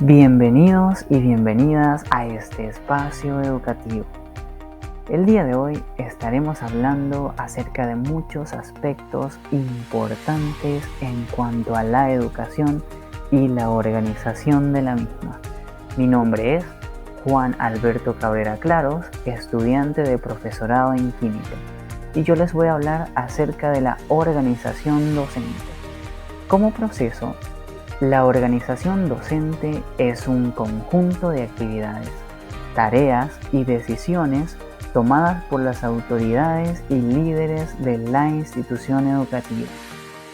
Bienvenidos y bienvenidas a este espacio educativo. El día de hoy estaremos hablando acerca de muchos aspectos importantes en cuanto a la educación y la organización de la misma. Mi nombre es Juan Alberto Cabrera Claros, estudiante de profesorado en química, y yo les voy a hablar acerca de la organización docente. Como proceso, la organización docente es un conjunto de actividades, tareas y decisiones tomadas por las autoridades y líderes de la institución educativa,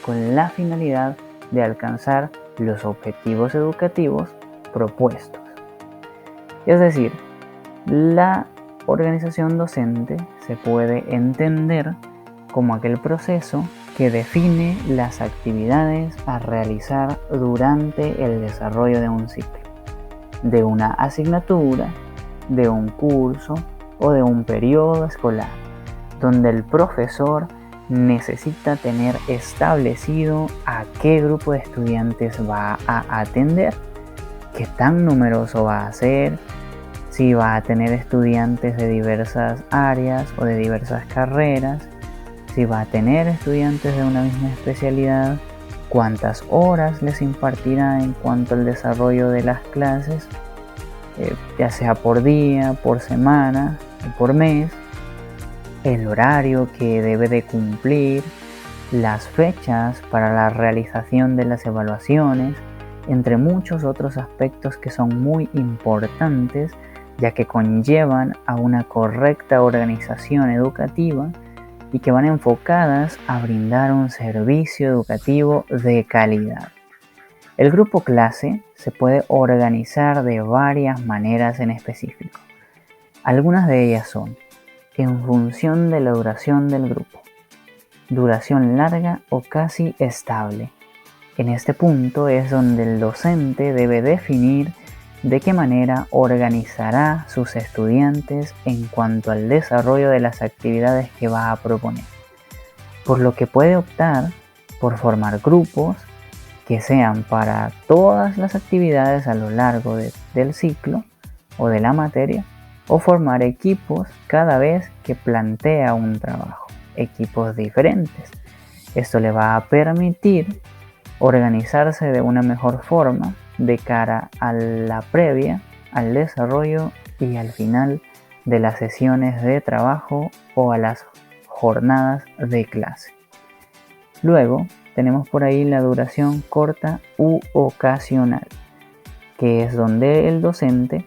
con la finalidad de alcanzar los objetivos educativos propuestos. Es decir, la organización docente se puede entender como aquel proceso que define las actividades a realizar durante el desarrollo de un ciclo, de una asignatura, de un curso o de un periodo escolar, donde el profesor necesita tener establecido a qué grupo de estudiantes va a atender, qué tan numeroso va a ser, si va a tener estudiantes de diversas áreas o de diversas carreras, si va a tener estudiantes de una misma especialidad, cuántas horas les impartirá en cuanto al desarrollo de las clases, ya sea por día, por semana o por mes, el horario que debe de cumplir, las fechas para la realización de las evaluaciones, entre muchos otros aspectos que son muy importantes, ya que conllevan a una correcta organización educativa y que van enfocadas a brindar un servicio educativo de calidad. El grupo clase se puede organizar de varias maneras en específico. Algunas de ellas son en función de la duración del grupo, duración larga o casi estable. En este punto es donde el docente debe definir de qué manera organizará sus estudiantes en cuanto al desarrollo de las actividades que va a proponer, por lo que puede optar por formar grupos que sean para todas las actividades a lo largo del ciclo o de la materia, o formar equipos cada vez que plantea un trabajo, equipos diferentes. Esto le va a permitir organizarse de una mejor forma de cara a la previa, al desarrollo y al final de las sesiones de trabajo o a las jornadas de clase. Luego tenemos por ahí la duración corta u ocasional, que es donde el docente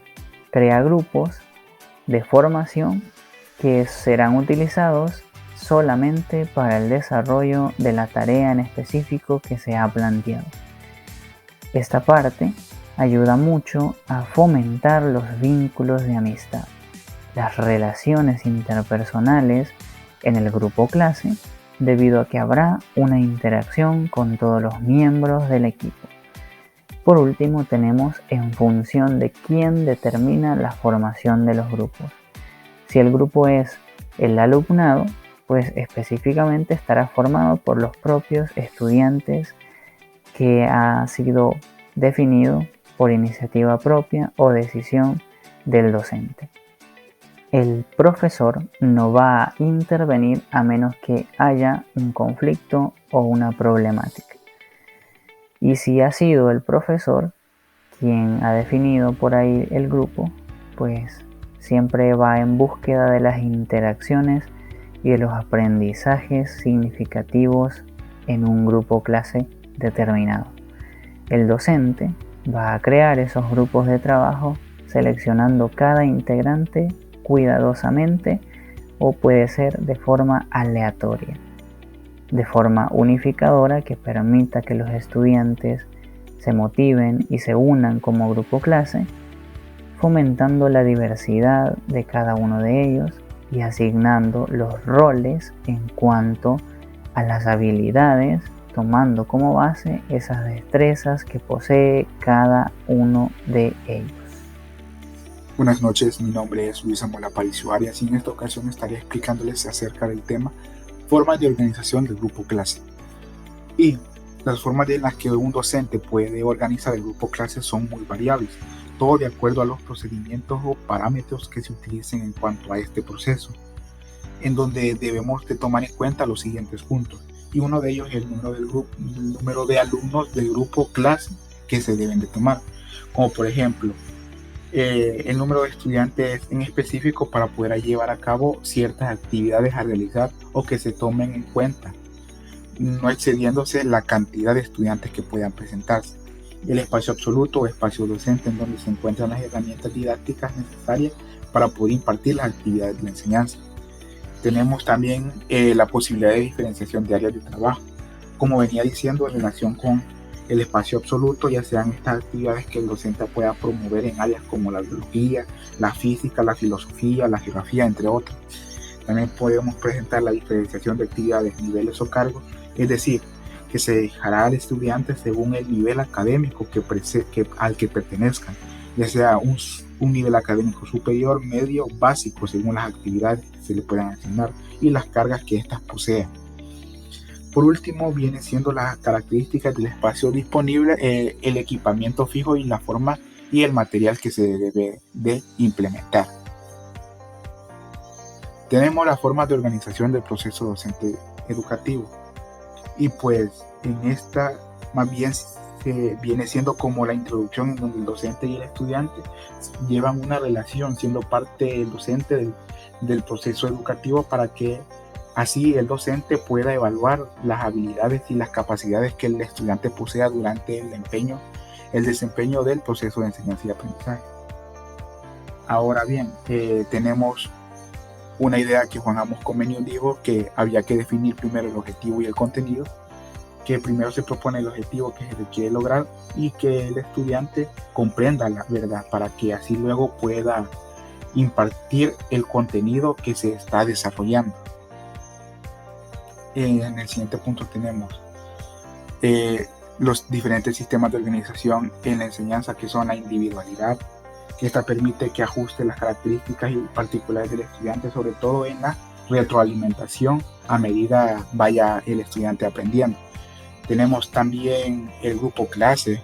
crea grupos de formación que serán utilizados solamente para el desarrollo de la tarea en específico que se ha planteado. Esta parte ayuda mucho a fomentar los vínculos de amistad, las relaciones interpersonales en el grupo clase, debido a que habrá una interacción con todos los miembros del equipo. Por último, tenemos en función de quién determina la formación de los grupos. Si el grupo es el alumnado, pues específicamente estará formado por los propios estudiantes que ha sido definido por iniciativa propia o decisión del docente. El profesor no va a intervenir a menos que haya un conflicto o una problemática. Y si ha sido el profesor quien ha definido por ahí el grupo, pues siempre va en búsqueda de las interacciones y de los aprendizajes significativos en un grupo clase determinado. El docente va a crear esos grupos de trabajo seleccionando cada integrante cuidadosamente, o puede ser de forma aleatoria, de forma unificadora que permita que los estudiantes se motiven y se unan como grupo clase, fomentando la diversidad de cada uno de ellos y asignando los roles en cuanto a las habilidades, tomando como base esas destrezas que posee cada uno de ellos. Buenas noches, mi nombre es Luis Samuel Aparicio Arias y en esta ocasión estaré explicándoles acerca del tema formas de organización del grupo clase. Y Las formas en las que un docente puede organizar el grupo clase son muy variables, todo de acuerdo a los procedimientos o parámetros que se utilicen en cuanto a este proceso, en donde debemos de tomar en cuenta los siguientes puntos. Y uno de ellos es el número de alumnos del grupo clase que se deben de tomar, como por ejemplo el número de estudiantes en específico para poder llevar a cabo ciertas actividades a realizar o que se tomen en cuenta, no excediéndose la cantidad de estudiantes que puedan presentarse. El espacio absoluto o espacio docente en donde se encuentran las herramientas didácticas necesarias para poder impartir las actividades de la enseñanza. Tenemos también la posibilidad de diferenciación de áreas de trabajo, como venía diciendo, en relación con el espacio absoluto, ya sean estas actividades que el docente pueda promover en áreas como la biología, la física, la filosofía, la geografía, entre otras. También podemos presentar la diferenciación de actividades, niveles o cargos, es decir, que se dejará al estudiante según el nivel académico al que pertenezcan, ya sea un nivel académico superior, medio, básico, según las actividades que se le puedan asignar y las cargas que éstas posean. Por último, viene siendo las características del espacio disponible, el equipamiento fijo y la forma y el material que se debe de implementar. Tenemos las formas de organización del proceso docente educativo, y pues en esta más bien viene siendo como la introducción en donde el docente y el estudiante llevan una relación, siendo parte del docente del proceso educativo, para que así el docente pueda evaluar las habilidades y las capacidades que el estudiante posea durante el desempeño del proceso de enseñanza y aprendizaje. Ahora bien, tenemos una idea que Juan Amos Comenius dijo, que había que definir primero el objetivo y el contenido, que primero se propone el objetivo que se quiere lograr y que el estudiante comprenda la verdad para que así luego pueda impartir el contenido que se está desarrollando. En el siguiente punto tenemos los diferentes sistemas de organización en la enseñanza, que son la individualidad, que esta permite que ajuste las características y particulares del estudiante, sobre todo en la retroalimentación a medida vaya el estudiante aprendiendo. Tenemos también el grupo clase,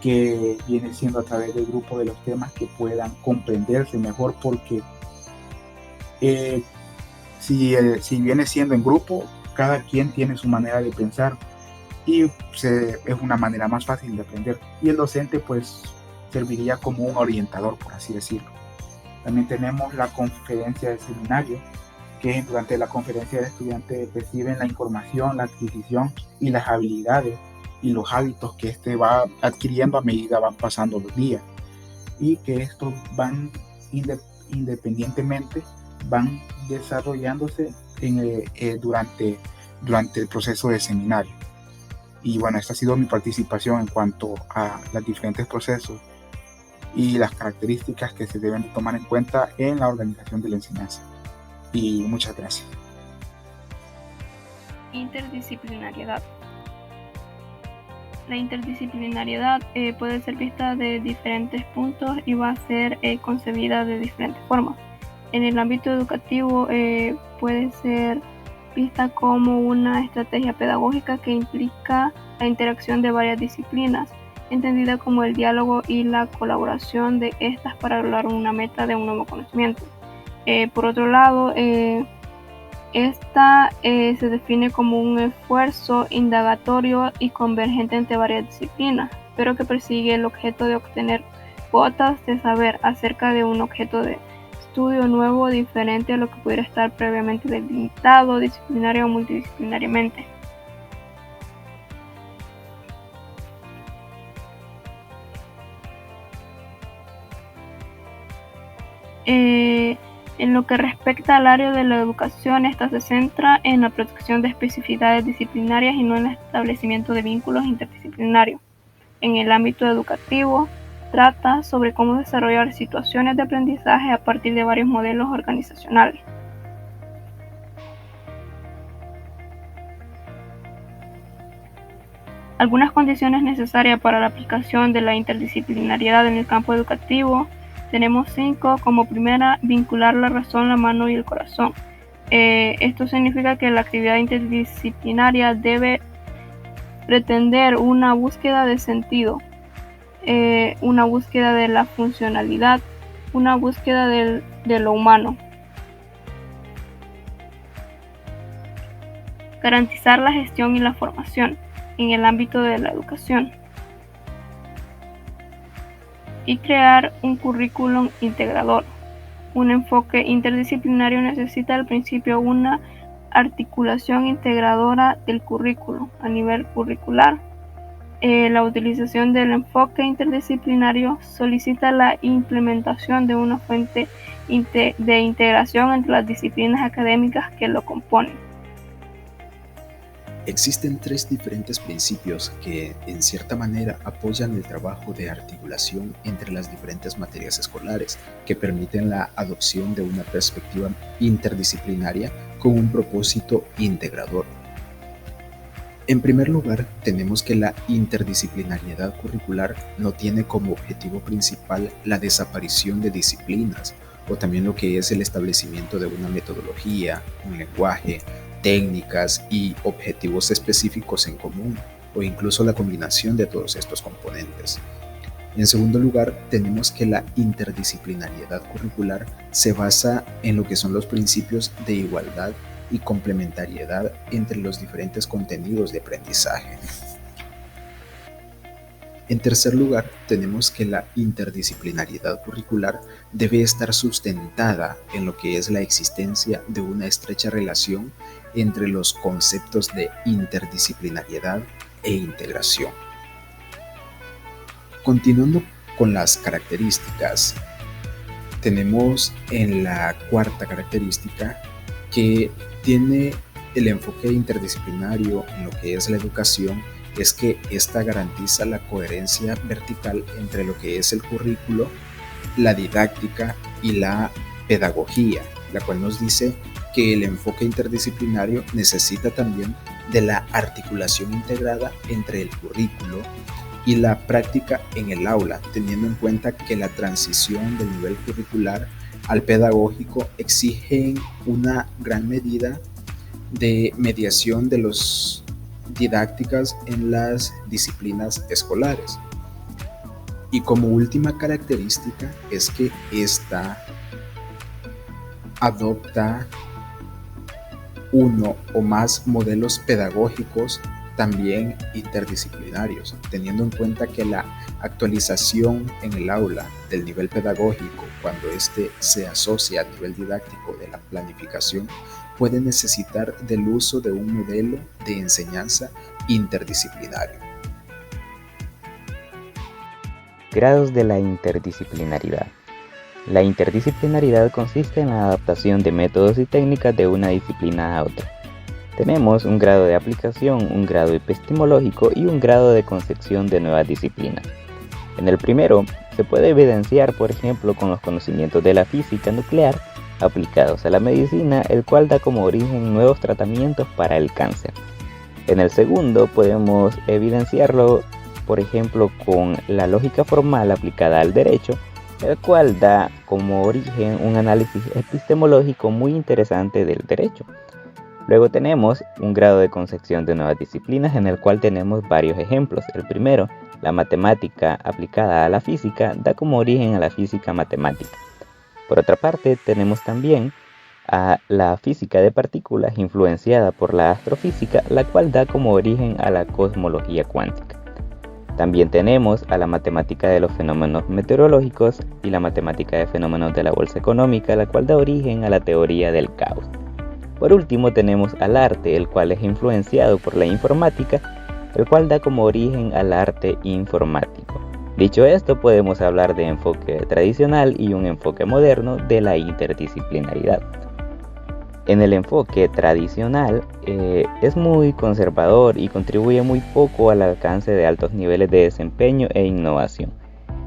que viene siendo a través del grupo de los temas que puedan comprenderse mejor, porque si viene siendo en grupo, cada quien tiene su manera de pensar y es una manera más fácil de aprender, y el docente pues serviría como un orientador, por así decirlo. También tenemos la conferencia de seminario, que durante la conferencia el estudiante reciben la información, la adquisición y las habilidades y los hábitos que éste va adquiriendo a medida van pasando los días, y que estos van independientemente van desarrollándose durante el proceso de seminario. Y bueno, esta ha sido mi participación en cuanto a los diferentes procesos y las características que se deben tomar en cuenta en la organización de la enseñanza. Y muchas gracias. Interdisciplinariedad. La interdisciplinariedad puede ser vista de diferentes puntos y va a ser concebida de diferentes formas. En el ámbito educativo puede ser vista como una estrategia pedagógica que implica la interacción de varias disciplinas, entendida como el diálogo y la colaboración de estas para lograr una meta de un nuevo conocimiento. Por otro lado, esta se define como un esfuerzo indagatorio y convergente entre varias disciplinas, pero que persigue el objeto de obtener cuotas de saber acerca de un objeto de estudio nuevo, diferente a lo que pudiera estar previamente delimitado disciplinario o multidisciplinariamente. En lo que respecta al área de la educación, esta se centra en la protección de especificidades disciplinarias y no en el establecimiento de vínculos interdisciplinarios. En el ámbito educativo, trata sobre cómo desarrollar situaciones de aprendizaje a partir de varios modelos organizacionales. Algunas condiciones necesarias para la aplicación de la interdisciplinariedad en el campo educativo. Tenemos 5. Como primera, vincular la razón, la mano y el corazón. Esto significa que la actividad interdisciplinaria debe pretender una búsqueda de sentido, una búsqueda de la funcionalidad, una búsqueda de lo humano. Garantizar la gestión y la formación en el ámbito de la educación. Y crear un currículum integrador. Un enfoque interdisciplinario necesita al principio una articulación integradora del currículum a nivel curricular. La utilización del enfoque interdisciplinario solicita la implementación de una fuente de integración entre las disciplinas académicas que lo componen. Existen 3 diferentes principios que, en cierta manera, apoyan el trabajo de articulación entre las diferentes materias escolares, que permiten la adopción de una perspectiva interdisciplinaria con un propósito integrador. En primer lugar, tenemos que la interdisciplinariedad curricular no tiene como objetivo principal la desaparición de disciplinas, o también lo que es el establecimiento de una metodología, un lenguaje, técnicas y objetivos específicos en común, o incluso la combinación de todos estos componentes. En segundo lugar, tenemos que la interdisciplinariedad curricular se basa en lo que son los principios de igualdad y complementariedad entre los diferentes contenidos de aprendizaje. En tercer lugar, tenemos que la interdisciplinariedad curricular debe estar sustentada en lo que es la existencia de una estrecha relación entre los conceptos de interdisciplinariedad e integración. Continuando con las características, tenemos en la cuarta característica que tiene el enfoque interdisciplinario en lo que es la educación, es que esta garantiza la coherencia vertical entre lo que es el currículo, la didáctica y la pedagogía, la cual nos dice que el enfoque interdisciplinario necesita también de la articulación integrada entre el currículo y la práctica en el aula, teniendo en cuenta que la transición del nivel curricular al pedagógico exige una gran medida de mediación de los didácticas en las disciplinas escolares. Y como última característica es que esta adopta uno o más modelos pedagógicos también interdisciplinarios, teniendo en cuenta que la actualización en el aula del nivel pedagógico, cuando éste se asocia al nivel didáctico de la planificación, puede necesitar del uso de un modelo de enseñanza interdisciplinario. Grados de la interdisciplinaridad. La interdisciplinaridad consiste en la adaptación de métodos y técnicas de una disciplina a otra. Tenemos un grado de aplicación, un grado epistemológico y un grado de concepción de nuevas disciplinas. En el primero, se puede evidenciar, por ejemplo, con los conocimientos de la física nuclear aplicados a la medicina, el cual da como origen nuevos tratamientos para el cáncer. En el segundo, podemos evidenciarlo, por ejemplo, con la lógica formal aplicada al derecho, el cual da como origen un análisis epistemológico muy interesante del derecho. Luego tenemos un grado de concepción de nuevas disciplinas en el cual tenemos varios ejemplos. El primero, la matemática aplicada a la física, da como origen a la física matemática. Por otra parte, tenemos también a la física de partículas influenciada por la astrofísica, la cual da como origen a la cosmología cuántica. También tenemos a la matemática de los fenómenos meteorológicos y la matemática de fenómenos de la bolsa económica, la cual da origen a la teoría del caos. Por último tenemos al arte, el cual es influenciado por la informática, el cual da como origen al arte informático. Dicho esto, podemos hablar de enfoque tradicional y un enfoque moderno de la interdisciplinaridad. En el enfoque tradicional es muy conservador y contribuye muy poco al alcance de altos niveles de desempeño e innovación.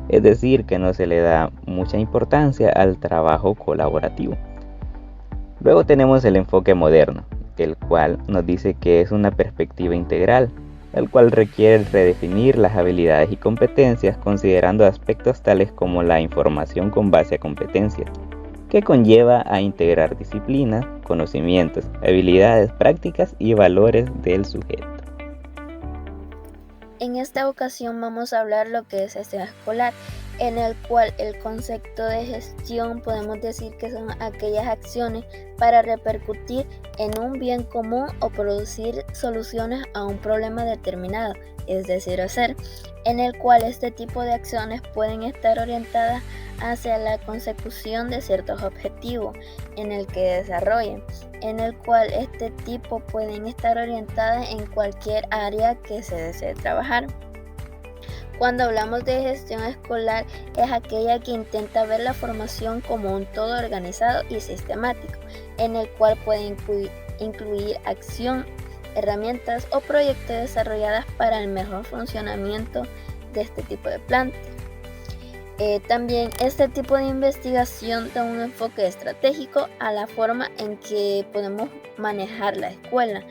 Es decir, que no se le da mucha importancia al trabajo colaborativo. Luego tenemos el enfoque moderno, el cual nos dice que es una perspectiva integral, el cual requiere redefinir las habilidades y competencias considerando aspectos tales como la información con base a competencias, que conlleva a integrar disciplinas, conocimientos, habilidades prácticas y valores del sujeto. En esta ocasión vamos a hablar lo que es gestión escolar, en el cual el concepto de gestión podemos decir que son aquellas acciones para repercutir en un bien común o producir soluciones a un problema determinado, es decir, hacer, en el cual este tipo de acciones pueden estar orientadas hacia la consecución de ciertos objetivos en el que desarrollen, en el cual este tipo pueden estar orientadas en cualquier área que se desee trabajar. Cuando hablamos de gestión escolar, es aquella que intenta ver la formación como un todo organizado y sistemático, en el cual puede incluir acción, herramientas o proyectos desarrolladas para el mejor funcionamiento de este tipo de plantas. También este tipo de investigación da un enfoque estratégico a la forma en que podemos manejar la escuela.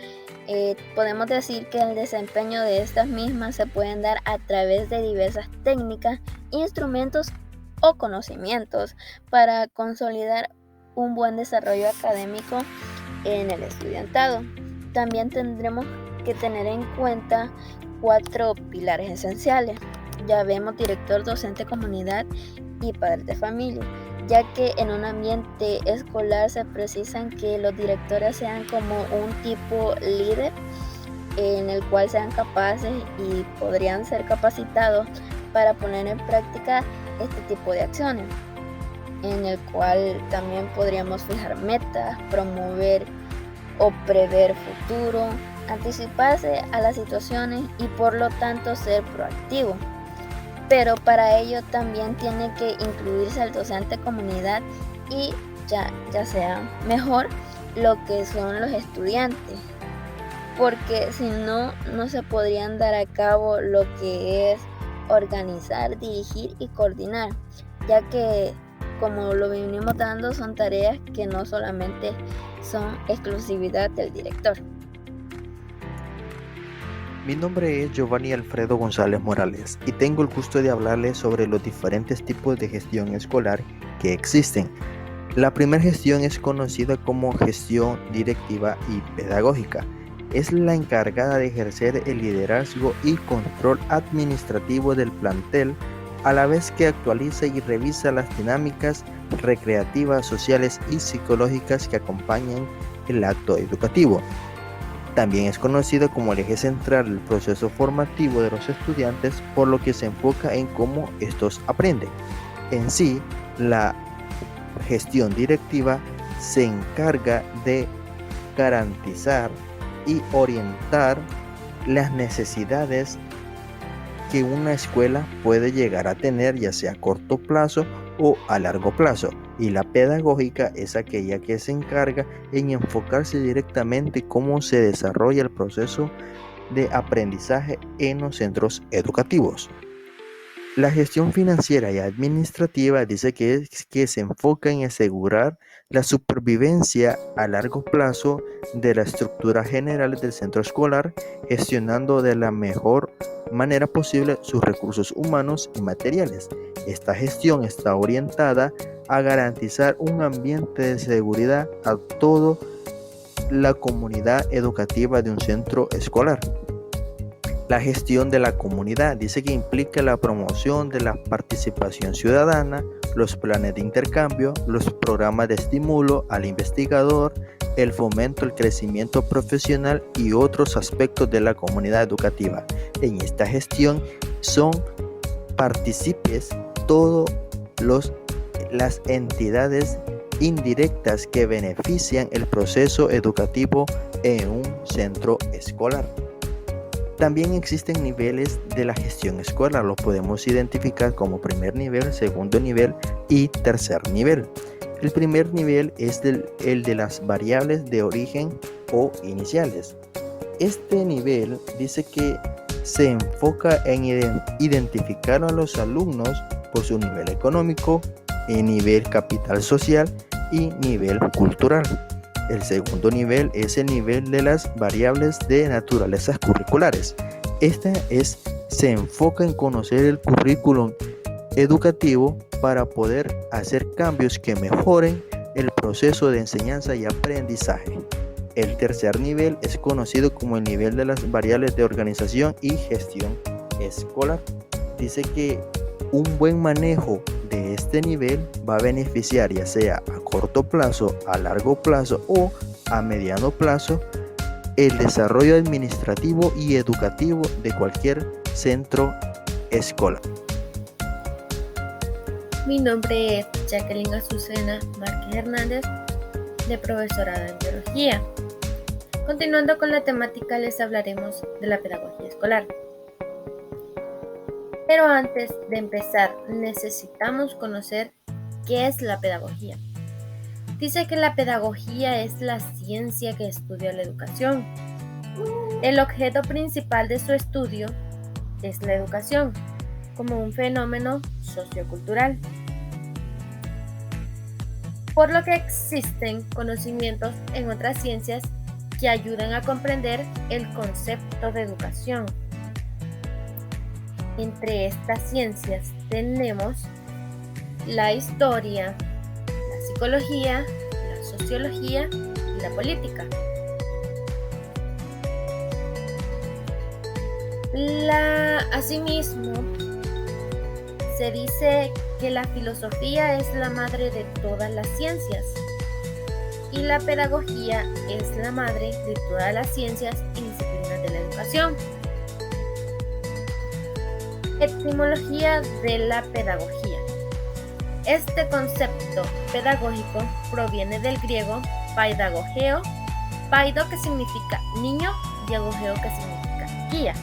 Podemos decir que el desempeño de estas mismas se pueden dar a través de diversas técnicas, instrumentos o conocimientos para consolidar un buen desarrollo académico en el estudiantado. También tendremos que tener en cuenta 4 pilares esenciales. Ya vemos director, docente, comunidad y padres de familia, ya que en un ambiente escolar se precisan que los directores sean como un tipo líder en el cual sean capaces y podrían ser capacitados para poner en práctica este tipo de acciones, en el cual también podríamos fijar metas, promover o prever futuro, anticiparse a las situaciones y por lo tanto ser proactivo. Pero para ello también tiene que incluirse al docente comunidad y ya sea mejor lo que son los estudiantes, porque si no, no se podrían dar a cabo lo que es organizar, dirigir y coordinar, ya que como lo venimos dando son tareas que no solamente son exclusividad del director. Mi nombre es Giovanni Alfredo González Morales y tengo el gusto de hablarles sobre los diferentes tipos de gestión escolar que existen. La primera gestión es conocida como gestión directiva y pedagógica. Es la encargada de ejercer el liderazgo y control administrativo del plantel, a la vez que actualiza y revisa las dinámicas recreativas, sociales y psicológicas que acompañan el acto educativo. También es conocido como el eje central del proceso formativo de los estudiantes, por lo que se enfoca en cómo estos aprenden. En sí, la gestión directiva se encarga de garantizar y orientar las necesidades que una escuela puede llegar a tener, ya sea a corto plazo o a largo plazo, y la pedagógica es aquella que se encarga en enfocarse directamente cómo se desarrolla el proceso de aprendizaje en los centros educativos. La gestión financiera y administrativa dice que se enfoca en asegurar la supervivencia a largo plazo de la estructura general del centro escolar, gestionando de la mejor manera posible sus recursos humanos y materiales. Esta gestión está orientada a garantizar un ambiente de seguridad a toda la comunidad educativa de un centro escolar. La gestión de la comunidad dice que implica la promoción de la participación ciudadana, los planes de intercambio, los programas de estímulo al investigador, el fomento al crecimiento profesional y otros aspectos de la comunidad educativa. En esta gestión son partícipes todas las entidades indirectas que benefician el proceso educativo en un centro escolar. También existen niveles de la gestión escolar, los podemos identificar como primer nivel, segundo nivel y tercer nivel. El primer nivel es el de las variables de origen o iniciales. Este nivel dice que se enfoca en identificar a los alumnos por su nivel económico, nivel capital social y nivel cultural. El segundo nivel es el nivel de las variables de naturalezas curriculares. Se enfoca en conocer el currículum educativo para poder hacer cambios que mejoren el proceso de enseñanza y aprendizaje. El tercer nivel es conocido como el nivel de las variables de organización y gestión escolar. Dice que un buen manejo de este nivel va a beneficiar ya sea a corto plazo, a largo plazo o a mediano plazo el desarrollo administrativo y educativo de cualquier centro escolar. Mi nombre es Jacqueline Azucena Márquez Hernández, de profesorado en biología. Continuando con la temática, les hablaremos de la pedagogía escolar. Pero antes de empezar, necesitamos conocer qué es la pedagogía. Dice que la pedagogía es la ciencia que estudia la educación. El objeto principal de su estudio es la educación, como un fenómeno sociocultural. Por lo que existen conocimientos en otras ciencias que ayudan a comprender el concepto de educación. Entre estas ciencias tenemos la historia, la psicología, la sociología y la política. Asimismo, se dice que la filosofía es la madre de todas las ciencias y la pedagogía es la madre de todas las ciencias y disciplinas de la educación. Etimología de la pedagogía. Este concepto pedagógico proviene del griego paidagogeo, paido que significa niño y agogeo que significa guía.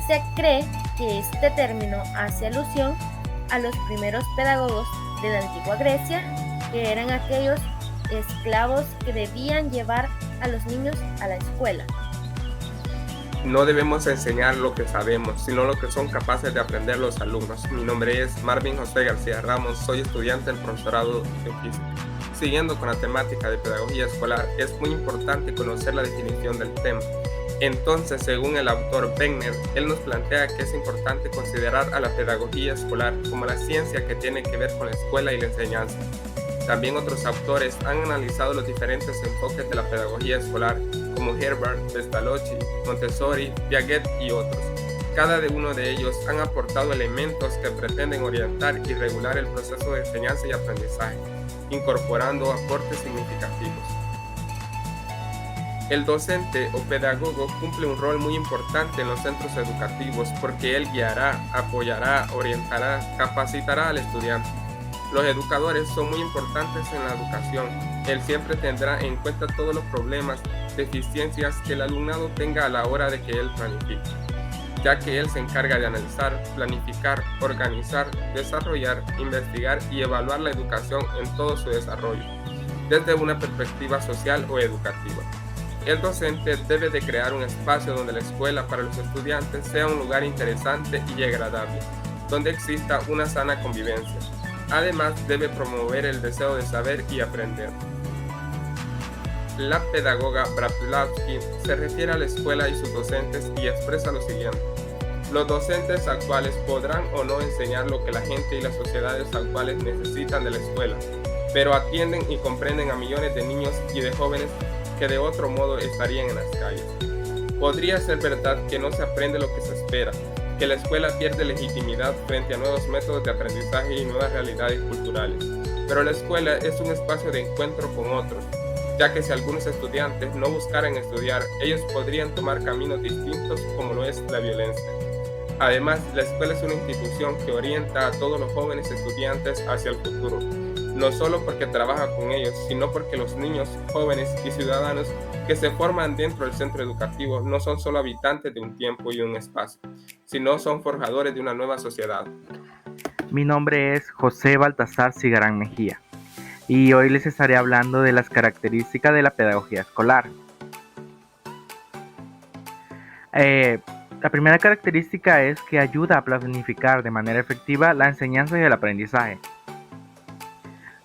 Se cree que este término hace alusión a los primeros pedagogos de la antigua Grecia, que eran aquellos esclavos que debían llevar a los niños a la escuela. No debemos enseñar lo que sabemos, sino lo que son capaces de aprender los alumnos. Mi nombre es Marvin José García Ramos, soy estudiante del profesorado de física. Siguiendo con la temática de pedagogía escolar, es muy importante conocer la definición del tema. Entonces, según el autor Wegner, él nos plantea que es importante considerar a la pedagogía escolar como la ciencia que tiene que ver con la escuela y la enseñanza. También otros autores han analizado los diferentes enfoques de la pedagogía escolar, como Herbert, Pestalozzi, Montessori, Piaget y otros. Cada uno de ellos han aportado elementos que pretenden orientar y regular el proceso de enseñanza y aprendizaje, incorporando aportes significativos. El docente o pedagogo cumple un rol muy importante en los centros educativos porque él guiará, apoyará, orientará, capacitará al estudiante. Los educadores son muy importantes en la educación. Él siempre tendrá en cuenta todos los problemas, deficiencias que el alumnado tenga a la hora de que él planifique, ya que él se encarga de analizar, planificar, organizar, desarrollar, investigar y evaluar la educación en todo su desarrollo, desde una perspectiva social o educativa. El docente debe de crear un espacio donde la escuela para los estudiantes sea un lugar interesante y agradable, donde exista una sana convivencia. Además, debe promover el deseo de saber y aprender. La pedagoga Blavatsky se refiere a la escuela y sus docentes y expresa lo siguiente: los docentes actuales podrán o no enseñar lo que la gente y las sociedades actuales necesitan de la escuela, pero atienden y comprenden a millones de niños y de jóvenes que de otro modo estarían en las calles. Podría ser verdad que no se aprende lo que se espera, que la escuela pierde legitimidad frente a nuevos métodos de aprendizaje y nuevas realidades culturales, pero la escuela es un espacio de encuentro con otros, ya que si algunos estudiantes no buscaran estudiar, ellos podrían tomar caminos distintos como lo es la violencia. Además, la escuela es una institución que orienta a todos los jóvenes estudiantes hacia el futuro, no solo porque trabaja con ellos, sino porque los niños, jóvenes y ciudadanos que se forman dentro del centro educativo no son solo habitantes de un tiempo y un espacio, sino son forjadores de una nueva sociedad. Mi nombre es José Baltasar Cigarán Mejía y hoy les estaré hablando de las características de la pedagogía escolar. La primera característica es que ayuda a planificar de manera efectiva la enseñanza y el aprendizaje.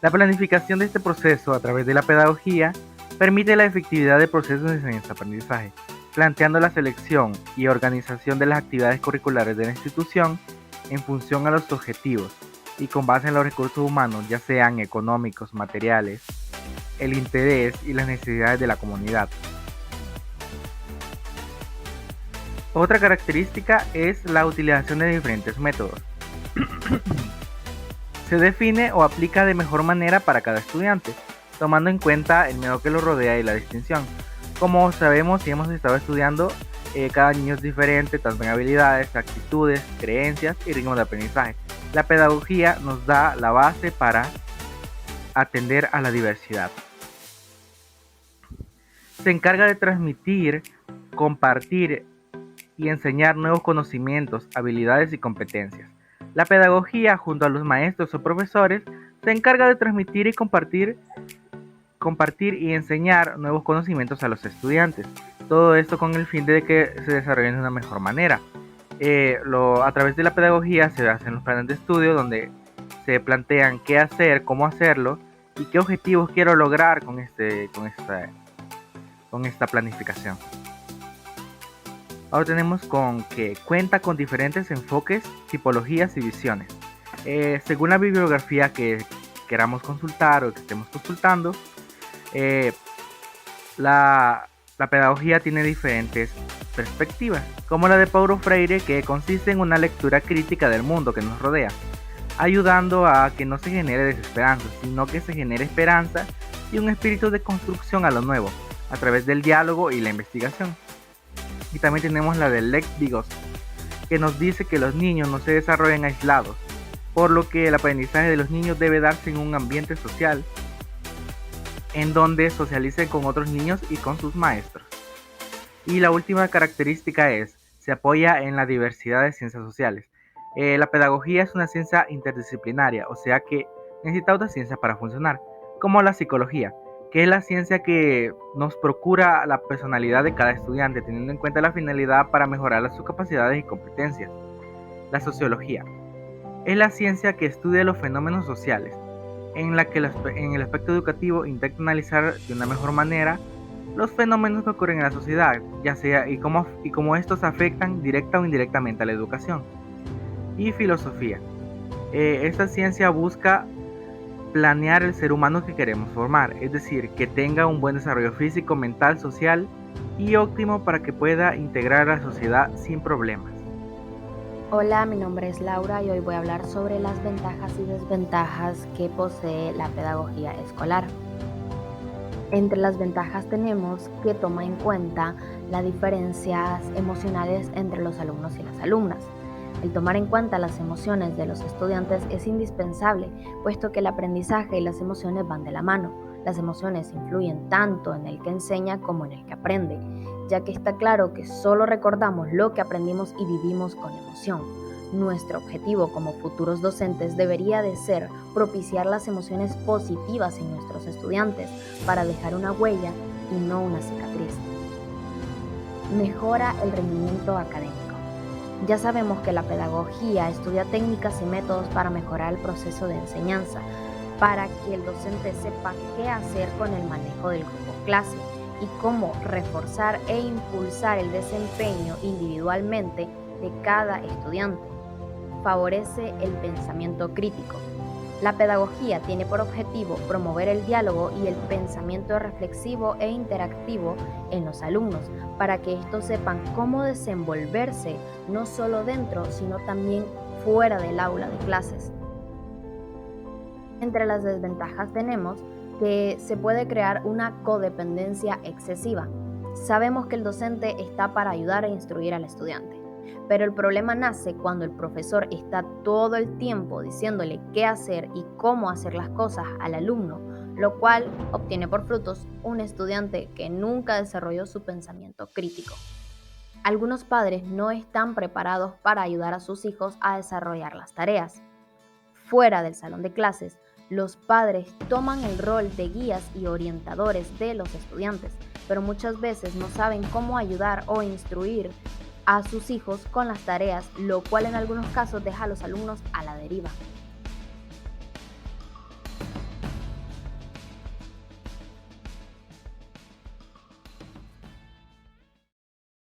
La planificación de este proceso a través de la pedagogía permite la efectividad del proceso de enseñanza-aprendizaje, planteando la selección y organización de las actividades curriculares de la institución en función a los objetivos y con base en los recursos humanos, ya sean económicos, materiales, el interés y las necesidades de la comunidad. Otra característica es la utilización de diferentes métodos. Se define o aplica de mejor manera para cada estudiante, tomando en cuenta el medio que lo rodea y la distinción. Como sabemos y hemos estado estudiando, cada niño es diferente, tanto en habilidades, actitudes, creencias y ritmos de aprendizaje. La pedagogía nos da la base para atender a la diversidad. Se encarga de transmitir, compartir y enseñar nuevos conocimientos, habilidades y competencias. La pedagogía, junto a los maestros o profesores, se encarga de transmitir y compartir y enseñar nuevos conocimientos a los estudiantes. Todo esto con el fin de que se desarrollen de una mejor manera. A través de la pedagogía se hacen los planes de estudio donde se plantean qué hacer, cómo hacerlo y qué objetivos quiero lograr con esta planificación. Ahora tenemos que cuenta con diferentes enfoques, tipologías y visiones. Según la bibliografía que queramos consultar o que estemos consultando, la pedagogía tiene diferentes perspectivas, como la de Paulo Freire, que consiste en una lectura crítica del mundo que nos rodea, ayudando a que no se genere desesperanza, sino que se genere esperanza y un espíritu de construcción a lo nuevo, a través del diálogo y la investigación. Y también tenemos la de Lex Vygotsky, que nos dice que los niños no se desarrollan aislados, por lo que el aprendizaje de los niños debe darse en un ambiente social, en donde socialicen con otros niños y con sus maestros. Y la última característica se apoya en la diversidad de ciencias sociales. La pedagogía es una ciencia interdisciplinaria, o sea que necesita otras ciencias para funcionar, como la psicología, que es la ciencia que nos procura la personalidad de cada estudiante, teniendo en cuenta la finalidad para mejorar sus capacidades y competencias. La sociología es la ciencia que estudia los fenómenos sociales, en la que en el aspecto educativo intenta analizar de una mejor manera los fenómenos que ocurren en la sociedad, ya sea y cómo estos afectan directa o indirectamente a la educación. Y filosofía. Esta ciencia busca planear el ser humano que queremos formar, es decir, que tenga un buen desarrollo físico, mental, social y óptimo para que pueda integrar a la sociedad sin problemas. Hola, mi nombre es Laura y hoy voy a hablar sobre las ventajas y desventajas que posee la pedagogía escolar. Entre las ventajas tenemos que toma en cuenta las diferencias emocionales entre los alumnos y las alumnas. El tomar en cuenta las emociones de los estudiantes es indispensable, puesto que el aprendizaje y las emociones van de la mano. Las emociones influyen tanto en el que enseña como en el que aprende, ya que está claro que solo recordamos lo que aprendimos y vivimos con emoción. Nuestro objetivo como futuros docentes debería de ser propiciar las emociones positivas en nuestros estudiantes para dejar una huella y no una cicatriz. Mejora el rendimiento académico. Ya sabemos que la pedagogía estudia técnicas y métodos para mejorar el proceso de enseñanza, para que el docente sepa qué hacer con el manejo del grupo clase y cómo reforzar e impulsar el desempeño individualmente de cada estudiante. Favorece el pensamiento crítico. La pedagogía tiene por objetivo promover el diálogo y el pensamiento reflexivo e interactivo en los alumnos para que estos sepan cómo desenvolverse no solo dentro, sino también fuera del aula de clases. Entre las desventajas tenemos que se puede crear una codependencia excesiva. Sabemos que el docente está para ayudar e instruir al estudiante, pero el problema nace cuando el profesor está todo el tiempo diciéndole qué hacer y cómo hacer las cosas al alumno, lo cual obtiene por frutos un estudiante que nunca desarrolló su pensamiento crítico. Algunos padres no están preparados para ayudar a sus hijos a desarrollar las tareas. Fuera del salón de clases, los padres toman el rol de guías y orientadores de los estudiantes, pero muchas veces no saben cómo ayudar o instruir a sus hijos con las tareas, lo cual en algunos casos deja a los alumnos a la deriva.